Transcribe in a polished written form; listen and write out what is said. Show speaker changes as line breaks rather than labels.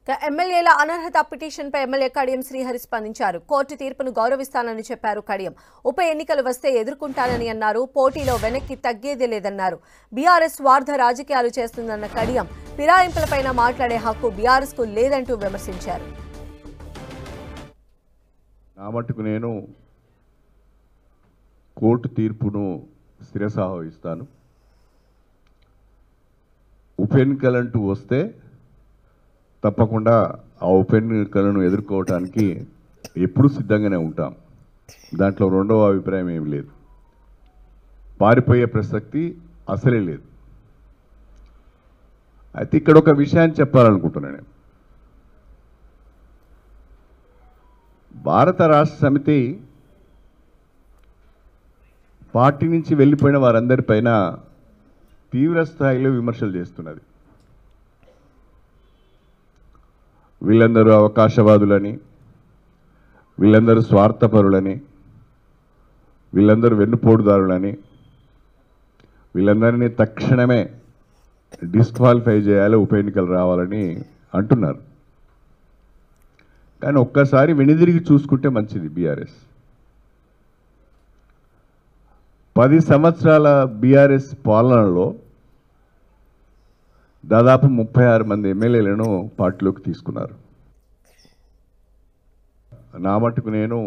ఎమ్మెల్యేల అనర్హత పిటిషన్పై ఎమ్మెల్యే కడియం శ్రీహరి స్పందించారు. కోర్టు తీర్పును గౌరవిస్తానని చెప్పారు కడియం. ఉప ఎన్నికలు వస్తే ఎదుర్కొంటానని అన్నారు. పోటీలో వెనక్కి తగ్గేదే లేదన్నారు. బీఆర్ఎస్ స్వార్థ రాజకీయాలు చేస్తుందన్న కడియం ఫిరాయింపులపైన మాట్లాడే హక్కు బీఆర్ఎస్ కు లేదంటూ విమర్శించారు.
నా మట్టుకు నేను కోర్టు తీర్పును శిరసావహిస్తాను. ఉప ఎన్నికలంటూ వస్తే తప్పకుండా ఆ ఉప ఎన్నికలను ఎదుర్కోవటానికి ఎప్పుడూ సిద్ధంగానే ఉంటాం. దాంట్లో రెండవ అభిప్రాయం ఏమి లేదు. పారిపోయే ప్రసక్తి అసలే లేదు. అయితే ఇక్కడ ఒక విషయాన్ని చెప్పాలనుకుంటున్నాను నేను. భారత రాష్ట్ర సమితి పార్టీ నుంచి వెళ్ళిపోయిన వారందరిపైన తీవ్ర స్థాయిలో విమర్శలు చేస్తున్నది. వీళ్ళందరూ అవకాశవాదులని, వీళ్ళందరూ స్వార్థపరులని, వీళ్ళందరూ వెన్నుపోటుదారులని, వీళ్ళందరినీ తక్షణమే డిస్క్వాలిఫై చేయాలి, ఉప ఎన్నికలు రావాలని అంటున్నారు. కానీ ఒక్కసారి వెనుదిరిగి చూసుకుంటే మంచిది. బీఆర్ఎస్ 10 సంవత్సరాల బీఆర్ఎస్ పాలనలో దాదాపు 36 మంది ఎమ్మెల్యేలను పార్టీలోకి తీసుకున్నారు. నా మట్టుకు నేను